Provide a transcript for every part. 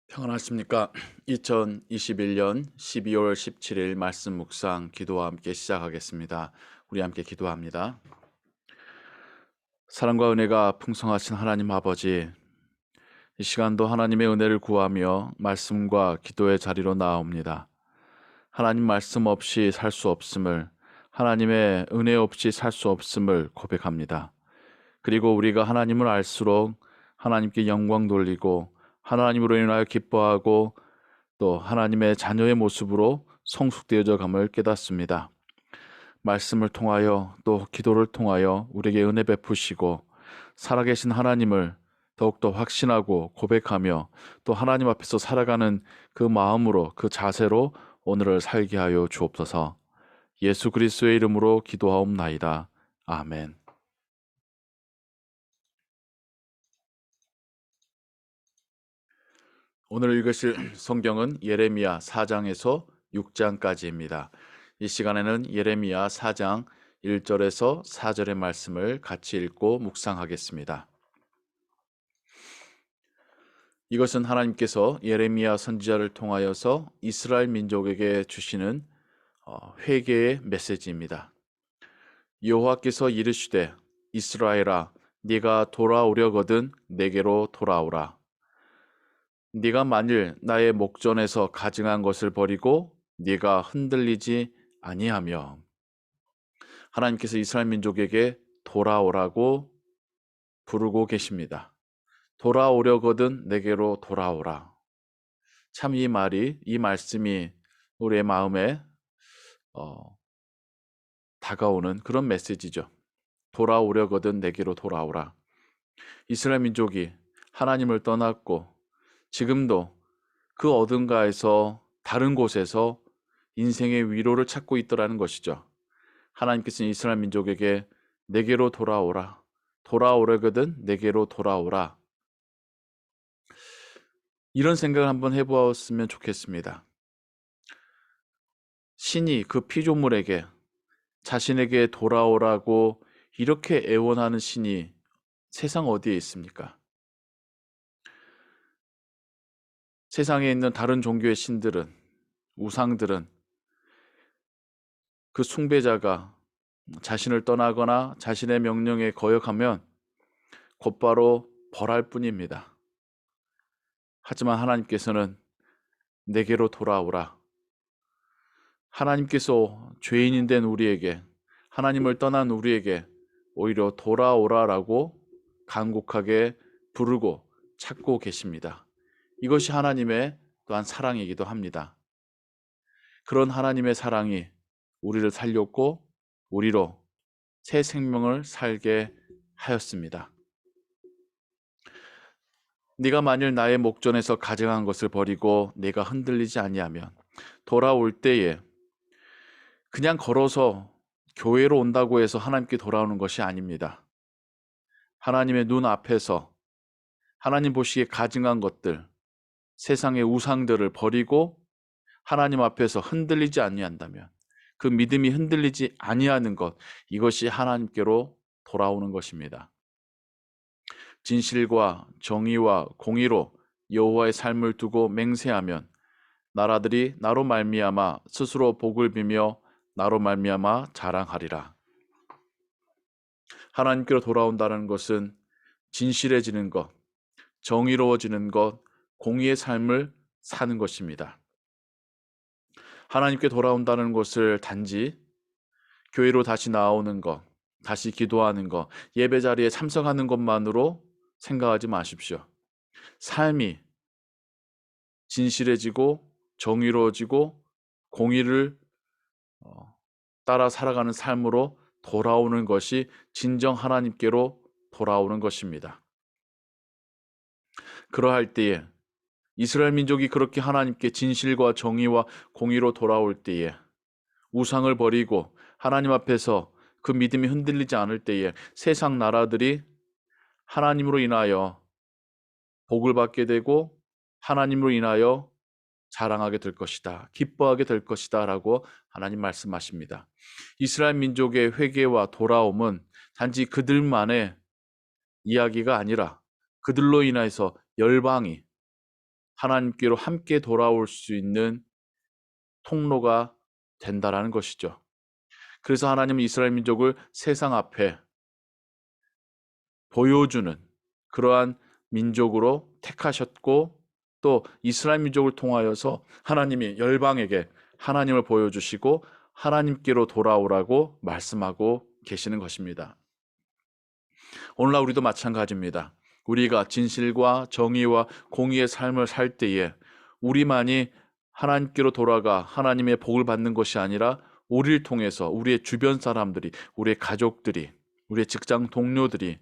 평안하십니까? 2021년 12월 17일 말씀 묵상 기도와 함께 시작하겠습니다. 우리 함께 기도합니다. 사랑과 은혜가 풍성하신 하나님 아버지, 이 시간도 하나님의 은혜를 구하며 말씀과 기도의 자리로 나아옵니다. 하나님 말씀 없이 살 수 없음을, 하나님의 은혜 없이 살 수 없음을 고백합니다. 그리고 우리가 하나님을 알수록 하나님께 영광 돌리고 하나님으로 인하여 기뻐하고 또 하나님의 자녀의 모습으로 성숙되어져 감을 깨닫습니다. 말씀을 통하여 또 기도를 통하여 우리에게 은혜 베푸시고 살아계신 하나님을 더욱더 확신하고 고백하며 또 하나님 앞에서 살아가는 그 마음으로 그 자세로 오늘을 살게 하여 주옵소서. 예수 그리스도의 이름으로 기도하옵나이다. 아멘. 오늘 읽으실 성경은 예레미야 4장에서 6장까지입니다. 이 시간에는 예레미야 4장 1절에서 4절의 말씀을 같이 읽고 묵상하겠습니다. 이것은 하나님께서 예레미야 선지자를 통하여서 이스라엘 민족에게 주시는 회개의 메시지입니다. 여호와께서 이르시되 이스라엘아 네가 돌아오려거든 내게로 돌아오라. 네가 만일 나의 목전에서 가증한 것을 버리고 네가 흔들리지 아니하며, 하나님께서 이스라엘 민족에게 돌아오라고 부르고 계십니다. 돌아오려거든 내게로 돌아오라. 참 이 말씀이 우리의 마음에 다가오는 그런 메시지죠. 돌아오려거든 내게로 돌아오라. 이스라엘 민족이 하나님을 떠났고 지금도 그 어딘가에서 다른 곳에서 인생의 위로를 찾고 있더라는 것이죠. 하나님께서는 이스라엘 민족에게 내게로 돌아오라. 돌아오려거든 내게로 돌아오라. 이런 생각을 한번 해보았으면 좋겠습니다. 신이 그 피조물에게 자신에게 돌아오라고 이렇게 애원하는 신이 세상 어디에 있습니까? 세상에 있는 다른 종교의 신들은, 우상들은 그 숭배자가 자신을 떠나거나 자신의 명령에 거역하면 곧바로 벌할 뿐입니다. 하지만 하나님께서는 내게로 돌아오라. 하나님께서 죄인인 된 우리에게, 하나님을 떠난 우리에게 오히려 돌아오라라고 간곡하게 부르고 찾고 계십니다. 이것이 하나님의 또한 사랑이기도 합니다. 그런 하나님의 사랑이 우리를 살렸고 우리로 새 생명을 살게 하였습니다. 네가 만일 나의 목전에서 가증한 것을 버리고 네가 흔들리지 아니하면, 돌아올 때에 그냥 걸어서 교회로 온다고 해서 하나님께 돌아오는 것이 아닙니다. 하나님의 눈 앞에서 하나님 보시기에 가증한 것들, 세상의 우상들을 버리고 하나님 앞에서 흔들리지 아니한다면, 그 믿음이 흔들리지 아니하는 것, 이것이 하나님께로 돌아오는 것입니다. 진실과 정의와 공의로 여호와의 삶을 두고 맹세하면 나라들이 나로 말미암아 스스로 복을 비며 나로 말미암아 자랑하리라. 하나님께로 돌아온다는 것은 진실해지는 것, 정의로워지는 것, 공의의 삶을 사는 것입니다. 하나님께 돌아온다는 것을 단지 교회로 다시 나오는 것, 다시 기도하는 것, 예배 자리에 참석하는 것만으로 생각하지 마십시오. 삶이 진실해지고 정의로워지고 공의를 따라 살아가는 삶으로 돌아오는 것이 진정 하나님께로 돌아오는 것입니다. 그러할 때에 이스라엘 민족이 그렇게 하나님께 진실과 정의와 공의로 돌아올 때에, 우상을 버리고 하나님 앞에서 그 믿음이 흔들리지 않을 때에 세상 나라들이 하나님으로 인하여 복을 받게 되고 하나님으로 인하여 자랑하게 될 것이다. 기뻐하게 될 것이다. 라고 하나님 말씀하십니다. 이스라엘 민족의 회개와 돌아옴은 단지 그들만의 이야기가 아니라 그들로 인해서 열방이 하나님께로 함께 돌아올 수 있는 통로가 된다라는 것이죠. 그래서 하나님은 이스라엘 민족을 세상 앞에 보여주는 그러한 민족으로 택하셨고, 또 이스라엘 민족을 통하여서 하나님이 열방에게 하나님을 보여주시고 하나님께로 돌아오라고 말씀하고 계시는 것입니다. 오늘날 우리도 마찬가지입니다. 우리가 진실과 정의와 공의의 삶을 살 때에 우리만이 하나님께로 돌아가 하나님의 복을 받는 것이 아니라 우리를 통해서 우리의 주변 사람들이, 우리의 가족들이, 우리의 직장 동료들이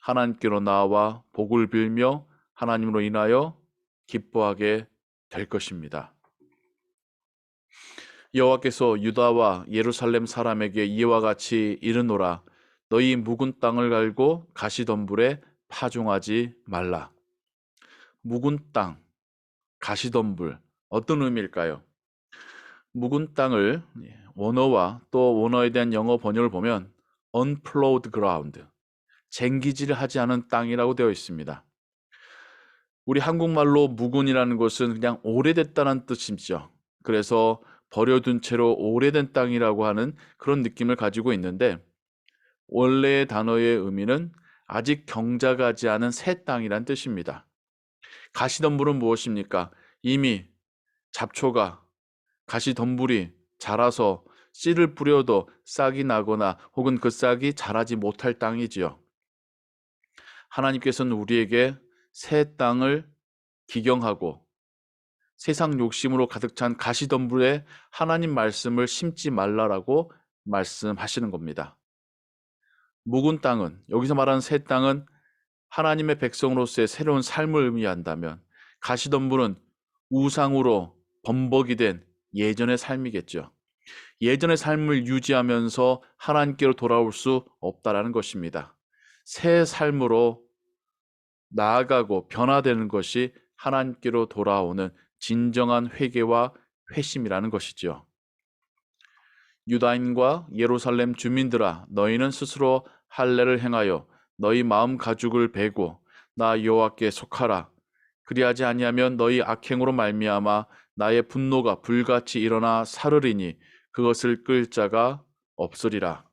하나님께로 나와 복을 빌며 하나님으로 인하여 기뻐하게 될 것입니다. 여호와께서 유다와 예루살렘 사람에게 이와 같이 이르노라. 너희 묵은 땅을 갈고 가시덤불에 파종하지 말라. 묵은 땅, 가시덤불, 어떤 의미일까요? 묵은 땅을 원어와 또 원어에 대한 영어 번역을 보면 unplowed ground, 쟁기질을 하지 않은 땅이라고 되어 있습니다. 우리 한국말로 묵은이라는 것은 그냥 오래됐다는 뜻이죠. 그래서 버려둔 채로 오래된 땅이라고 하는 그런 느낌을 가지고 있는데, 원래의 단어의 의미는 아직 경작하지 않은 새 땅이란 뜻입니다. 가시덤불은 무엇입니까? 이미 잡초가, 가시덤불이 자라서 씨를 뿌려도 싹이 나거나 혹은 그 싹이 자라지 못할 땅이지요. 하나님께서는 우리에게 새 땅을 기경하고 세상 욕심으로 가득 찬 가시덤불에 하나님 말씀을 심지 말라라고 말씀하시는 겁니다. 묵은 땅은, 여기서 말하는 새 땅은 하나님의 백성으로서의 새로운 삶을 의미한다면, 가시덤불은 우상으로 범벅이 된 예전의 삶이겠죠. 예전의 삶을 유지하면서 하나님께로 돌아올 수 없다라는 것입니다. 새 삶으로 나아가고 변화되는 것이 하나님께로 돌아오는 진정한 회개와 회심이라는 것이죠. 유다인과 예루살렘 주민들아, 너희는 스스로 할례를 행하여 너희 마음 가죽을 베고 나 여호와께 속하라. 그리하지 아니하면 너희 악행으로 말미암아 나의 분노가 불같이 일어나 사르리니 그것을 끌 자가 없으리라.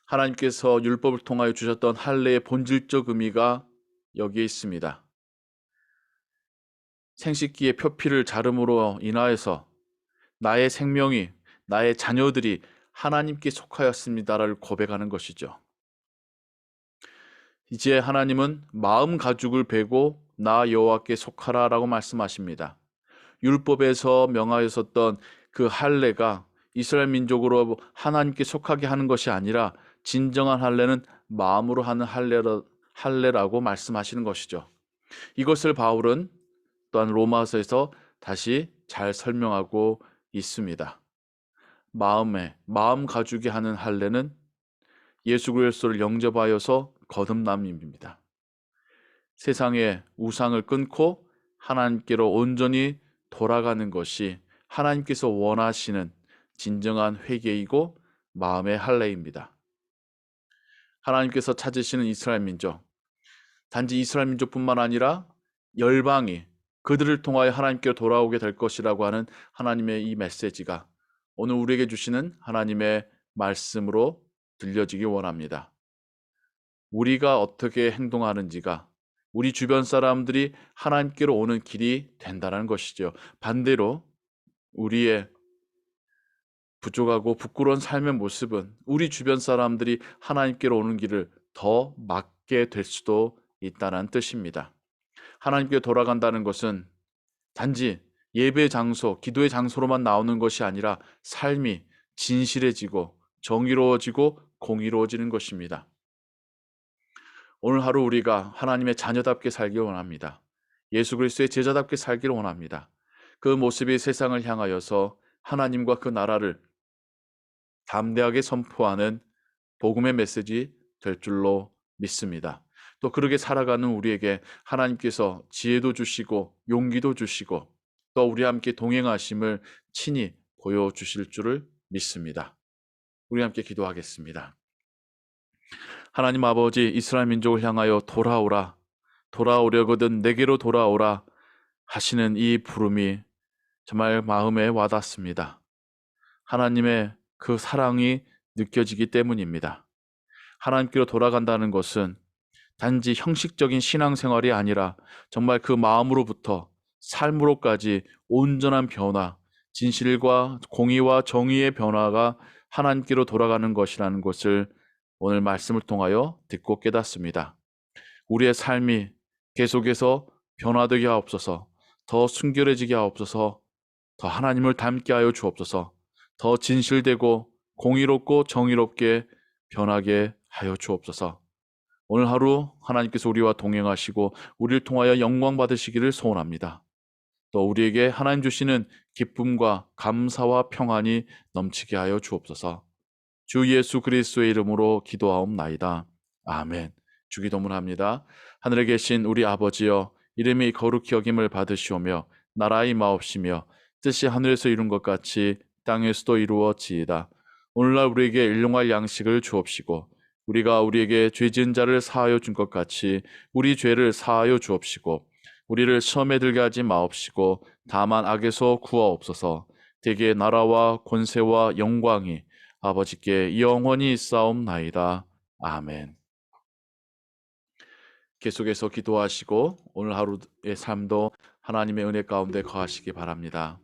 하나님께서 율법을 통하여 주셨던 할례의 본질적 의미가 여기에 있습니다. 생식기의 표피를 자름으로 인하여서 나의 생명이, 나의 자녀들이 하나님께 속하였습니다를 고백하는 것이죠. 이제 하나님은 마음 가죽을 베고 나 여호와께 속하라라고 말씀하십니다. 율법에서 명하였었던 그 할례가 이스라엘 민족으로 하나님께 속하게 하는 것이 아니라 진정한 할례는 마음으로 하는 할례라고 말씀하시는 것이죠. 이것을 바울은 또한 로마서에서 다시 잘 설명하고 있습니다. 마음 가죽이 하는 할례는 예수 그리스도를 영접하여서 거듭남입니다. 세상의 우상을 끊고 하나님께로 온전히 돌아가는 것이 하나님께서 원하시는 진정한 회개이고 마음의 할례입니다. 하나님께서 찾으시는 이스라엘 민족, 단지 이스라엘 민족뿐만 아니라 열방이 그들을 통하여 하나님께로 돌아오게 될 것이라고 하는 하나님의 이 메시지가 오늘 우리에게 주시는 하나님의 말씀으로 들려지기 원합니다. 우리가 어떻게 행동하는지가 우리 주변 사람들이 하나님께로 오는 길이 된다는 것이죠. 반대로 우리의 부족하고 부끄러운 삶의 모습은 우리 주변 사람들이 하나님께로 오는 길을 더 막게 될 수도 있다는 뜻입니다. 하나님께 돌아간다는 것은 단지 예배 장소, 기도의 장소로만 나오는 것이 아니라 삶이 진실해지고 정의로워지고 공의로워지는 것입니다. 오늘 하루 우리가 하나님의 자녀답게 살길 원합니다. 예수 그리스도의 제자답게 살기를 원합니다. 그 모습이 세상을 향하여서 하나님과 그 나라를 담대하게 선포하는 복음의 메시지 될 줄로 믿습니다. 또 그렇게 살아가는 우리에게 하나님께서 지혜도 주시고 용기도 주시고 또 우리와 함께 동행하심을 친히 보여주실 줄을 믿습니다. 우리 함께 기도하겠습니다. 하나님 아버지, 이스라엘 민족을 향하여 돌아오라, 돌아오려거든 내게로 돌아오라 하시는 이 부름이 정말 마음에 와닿습니다. 하나님의 그 사랑이 느껴지기 때문입니다. 하나님께로 돌아간다는 것은 단지 형식적인 신앙생활이 아니라 정말 그 마음으로부터 삶으로까지 온전한 변화, 진실과 공의와 정의의 변화가 하나님께로 돌아가는 것이라는 것을 오늘 말씀을 통하여 듣고 깨닫습니다. 우리의 삶이 계속해서 변화되게 하옵소서, 더 순결해지게 하옵소서, 더 하나님을 닮게 하여 주옵소서, 더 진실되고 공의롭고 정의롭게 변하게 하여 주옵소서. 오늘 하루 하나님께서 우리와 동행하시고 우리를 통하여 영광 받으시기를 소원합니다. 또 우리에게 하나님 주시는 기쁨과 감사와 평안이 넘치게 하여 주옵소서. 주 예수 그리스도의 이름으로 기도하옵나이다. 아멘. 주기도문 합니다. 하늘에 계신 우리 아버지여, 이름이 거룩히 여김을 받으시오며 나라의 마옵시며 뜻이 하늘에서 이룬 것 같이 땅에서도 이루어지이다. 오늘날 우리에게 일용할 양식을 주옵시고 우리가 우리에게 죄 지은 자를 사하여 준 것 같이 우리 죄를 사하여 주옵시고 우리를 시험에 들게 하지 마옵시고 다만 악에서 구하옵소서. 대개 나라와 권세와 영광이 아버지께 영원히 있사옵나이다. 아멘. 계속해서 기도하시고 오늘 하루의 삶도 하나님의 은혜 가운데 거하시기 바랍니다.